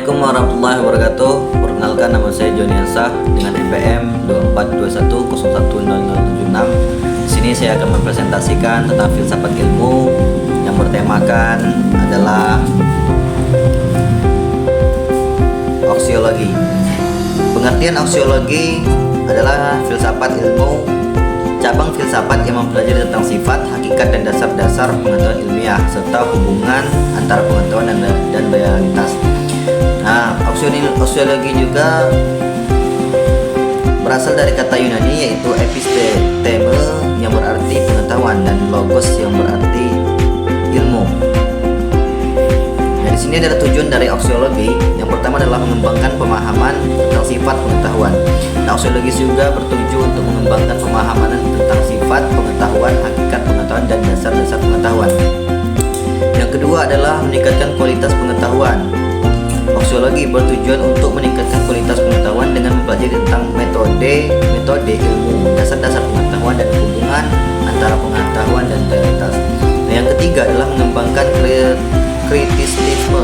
Assalamualaikum warahmatullahi wabarakatuh. Perkenalkan, nama saya Joni Ansah dengan NPM 2421010076. Di sini saya akan mempresentasikan tentang filsafat ilmu yang bertemakan adalah aksiologi. Pengertian aksiologi adalah filsafat ilmu, cabang filsafat yang mempelajari tentang sifat, hakikat, dan dasar-dasar pengetahuan ilmiah serta hubungan antara pengetahuan dan realitas. Nah, aksiologi juga berasal dari kata Yunani yaitu episteme yang berarti pengetahuan dan logos yang berarti ilmu. Nah, di sini adalah tujuan dari aksiologi. Yang pertama adalah mengembangkan pemahaman tentang sifat pengetahuan. Nah, aksiologi juga bertujuan untuk mengembangkan pemahaman tentang sifat pengetahuan, hakikat pengetahuan, dan dasar-dasar pengetahuan. Yang kedua adalah meningkatkan kualitas pengetahuan. Aksiologi bertujuan untuk meningkatkan kualitas pengetahuan dengan mempelajari tentang metode ilmu, dasar-dasar pengetahuan, dan hubungan antara pengetahuan dan realitas. Nah, yang ketiga adalah mengembangkan kritisisme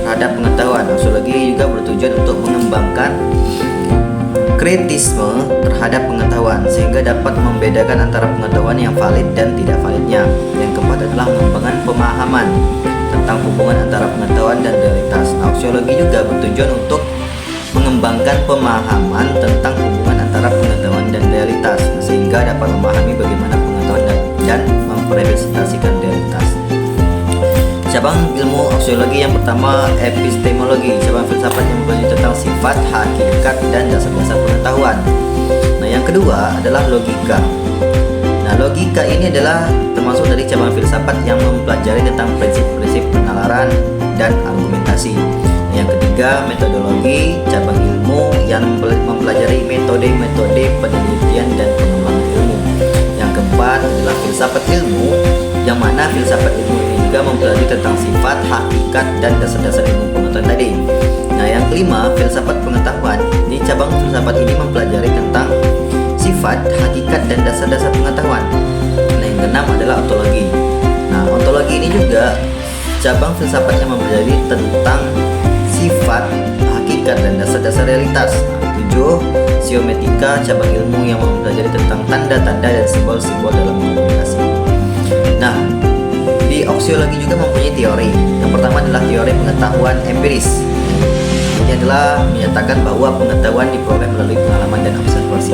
terhadap pengetahuan. Aksiologi juga bertujuan untuk mengembangkan kritisme terhadap pengetahuan sehingga dapat membedakan antara pengetahuan yang valid dan tidak validnya. Yang keempat adalah mengembangkan pemahaman tentang hubungan antara pengetahuan dan realitas. Nah, aksiologi juga bertujuan untuk mengembangkan pemahaman tentang hubungan antara pengetahuan dan realitas sehingga dapat memahami bagaimana pengetahuan dan merepresentasikan realitas. Cabang ilmu aksiologi yang pertama epistemologi, cabang filsafat yang mempelajari tentang sifat, hakikat, dan dasar-dasar pengetahuan. Nah, yang kedua adalah logika. Nah, logika ini adalah termasuk dari cabang filsafat yang mempelajari tentang prinsip-prinsip penalaran dan argumentasi. Nah, yang ketiga metodologi, cabang ilmu yang mempelajari metode-metode penelitian dan pengembangan ilmu. Yang keempat adalah filsafat ilmu, yang mana filsafat ilmu ini juga mempelajari tentang sifat, hakikat, dan dasar-dasar ilmu pengetahuan tadi. Nah, yang kelima filsafat pengetahuan. Ini cabang filsafat ini mempelajari tentang sifat, hakikat, dan dasar-dasar pengetahuan. Nah, yang keenam adalah ontologi. Nah, ontologi ini juga cabang filsafat yang mempelajari tentang sifat, hakikat, dan dasar-dasar realitas. Nah, 7 siometika, cabang ilmu yang mempelajari tentang tanda-tanda dan simbol-simbol dalam komunikasi. Nah, di aksiologi juga mempunyai teori. Yang pertama adalah teori pengetahuan empiris. Ini adalah menyatakan bahwa pengetahuan diperoleh melalui pengalaman dan observasi.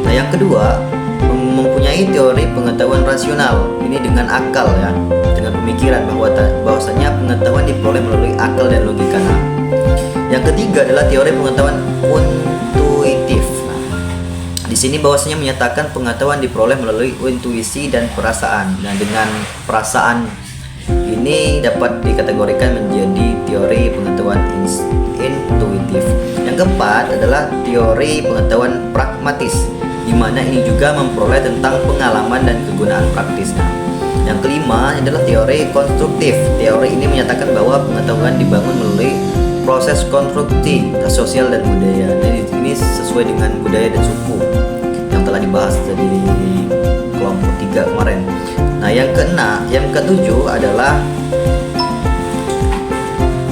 Nah, yang kedua mempunyai teori pengetahuan rasional. Ini dengan akal ya, dengan pemikiran bahwasanya pengetahuan diperoleh melalui akal dan logika. Nah, yang ketiga adalah teori pengetahuan intuitif. Nah, di sini bahwasanya menyatakan pengetahuan diperoleh melalui intuisi dan perasaan. Nah, dengan perasaan ini dapat dikategorikan menjadi teori pengetahuan intuitif. Yang keempat adalah teori pengetahuan pragmatis, di mana ini juga memperoleh tentang pengalaman dan kegunaan praktis. Nah, yang kelima adalah teori konstruktif. Teori ini menyatakan bahwa pengetahuan dibangun melalui proses konstruksi sosial dan budaya. Jadi ini sesuai dengan budaya dan suku yang telah dibahas di kelompok 3 kemarin. Nah, yang ketujuh adalah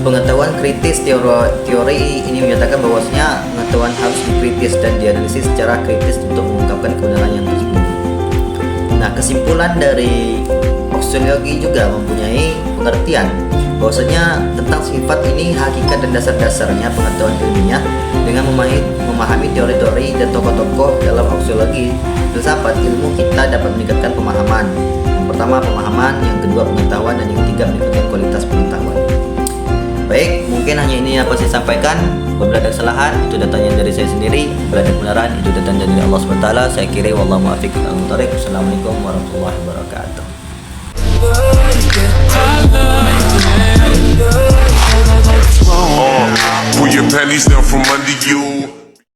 pengetahuan kritis. Teori ini menyatakan bahwasanya pengetahuan harus dikritis dan dianalisis secara kritis untuk mengungkapkan kebenaran yang tersembunyi. Nah, kesimpulan dari aksiologi juga mempunyai pengertian bahwasanya tentang sifat ini, hakikat, dan dasar-dasarnya pengetahuan ilmiah dengan memahami teori-teori dan tokoh-tokoh dalam aksiologi filsafat ilmu kita dapat meningkatkan pemahaman. Yang pertama pemahaman, yang kedua pengetahuan, dan yang ketiga meningkatkan kualitas pengetahuan. Baik, mungkin hanya ini yang dapat saya sampaikan. Apabila ada kesalahan, itu datanya dari saya sendiri. Apabila ada kebenaran, itu datanya dari Allah SWT. Saya kira wallahu muwaffiq ila aqwamit thoriq. Assalamualaikum warahmatullahi wabarakatuh. Pull your panties down from under you.